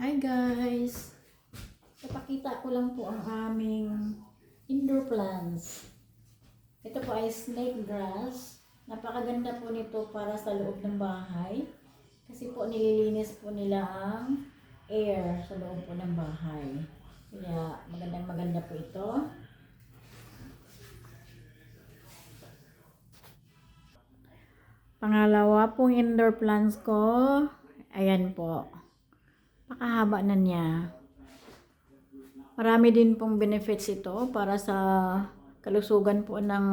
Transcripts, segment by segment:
Hi guys! Ipakita ko lang po ang aming indoor plants. Ito po ay snake grass. Napakaganda po nito para sa loob ng bahay. Kasi po nililinis po nila ang air sa loob po ng bahay. Kaya maganda po ito. Pangalawa pong indoor plants ko. Ayan po. Pakahaba na niya. Marami din pong benefits ito para sa kalusugan po ng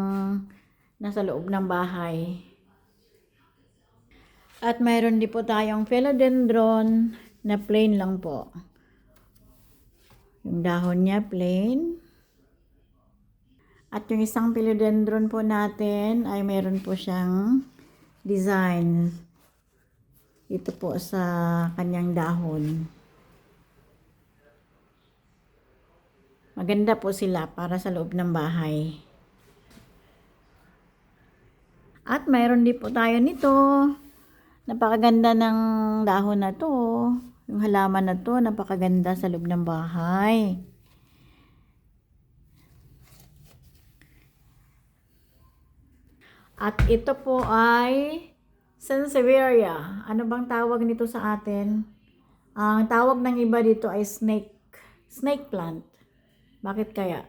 nasa loob ng bahay. At mayroon din po tayong philodendron na plain lang po. Yung dahon niya plain. At yung isang philodendron po natin ay mayroon po siyang design dito po sa kanyang dahon. Maganda po sila para sa loob ng bahay. At mayroon din po tayo nito. Napakaganda ng dahon na to. Yung halaman na to, napakaganda sa loob ng bahay. At ito po ay Sansevieria. Ano bang tawag nito sa atin? Ang tawag ng iba dito ay snake plant. Bakit kaya?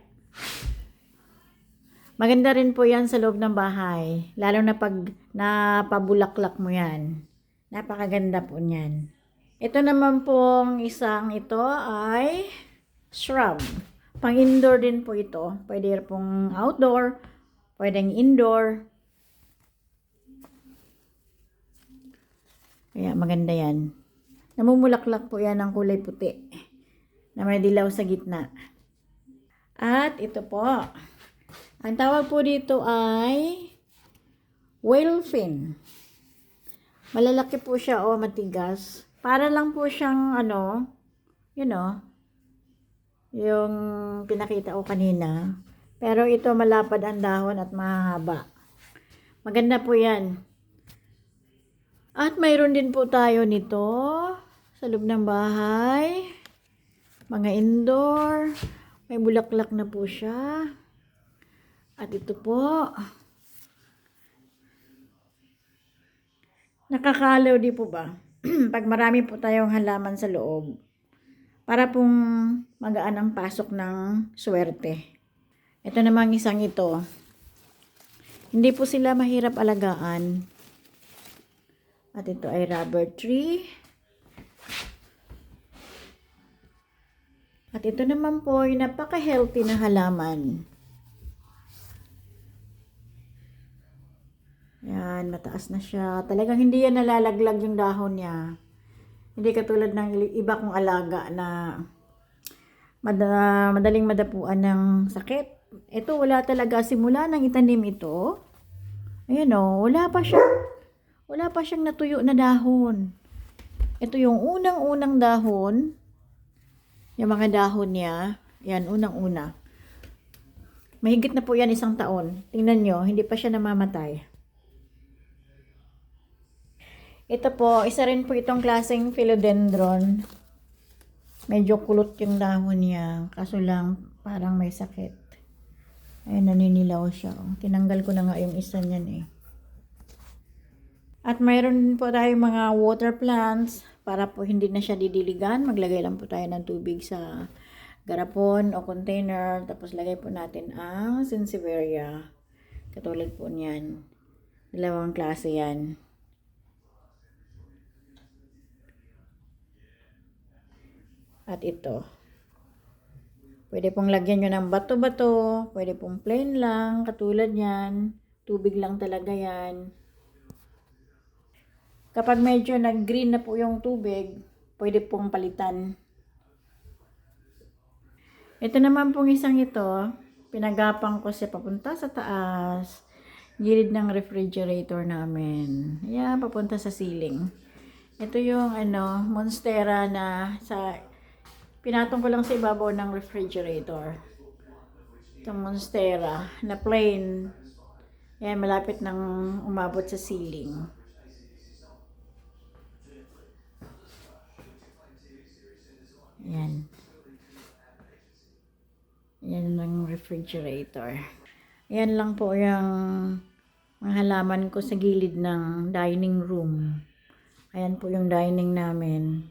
Maganda rin po yan sa loob ng bahay. Lalo na pag napabulaklak mo yan. Napakaganda po niyan. Ito naman pong isang ito ay shrub. Pang-indoor din po ito. Pwede pong outdoor, pwedeng indoor. Kaya maganda yan. Namumulaklak po yan ng kulay puti na may dilaw sa gitna. At ito po. Ang tawag po dito ay whale fin. Malalaki po siya o matigas. Para lang po siyang yung pinakita ko kanina. Pero ito malapad ang dahon at mahaba. Maganda po yan. At mayroon din po tayo nito sa loob ng bahay. Mga indoor. May bulaklak na po siya. At ito po. Nakakalaw di po ba? Pag marami po tayong halaman sa loob. Para pong magaan ang pasok ng swerte. Ito namang isang ito. Hindi po sila mahirap alagaan. At ito ay rubber tree. At ito naman po ay napaka-healthy na halaman. Yan, mataas na siya. Talagang hindi yan nalalaglag yung dahon niya. Hindi katulad ng iba kong alaga na madaling madapuan ng sakit. Ito wala talaga. Simula nang itanim ito. Ayan o, wala pa siyang natuyo na dahon. Ito yung unang-unang dahon. Yung mga dahon niya. Yan, unang-una. Mahigit na po yan 1 taon. Tingnan nyo, hindi pa siya namamatay. Ito po, isa rin po itong klaseng philodendron. Medyo kulot yung dahon niya. Kaso lang, parang may sakit. Ayun, naninilaw siya. Tinanggal ko na nga yung isa niyan eh. At mayroon din po tayong mga water plants para po hindi na siya didiligan. Maglagay lang po tayo ng tubig sa garapon o container. Tapos lagay po natin ang Sansevieria. Katulad po niyan. 2 klase yan. At ito. Pwede pong lagyan nyo ng bato-bato. Pwede pong plain lang. Katulad yan. Tubig lang talaga yan. Kapag medyo nag-green na po yung tubig, pwede pong palitan. Ito naman pong isang ito, pinagapang ko siya papunta sa taas, gilid ng refrigerator namin. Ayan, papunta sa ceiling. Ito yung monstera na pinatong ko lang sa ibabaw ng refrigerator. Itong monstera na plain. Ayan, malapit nang umabot sa ceiling. Yan. Yan ang refrigerator. Yan lang po yung mga halaman ko sa gilid ng dining room. Ayan po yung dining namin.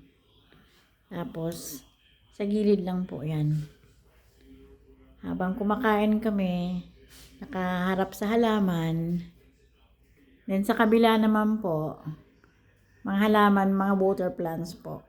Tapos, sa gilid lang po yan. Habang kumakain kami, nakaharap sa halaman. Then sa kabila naman po, mga halaman, mga water plants po.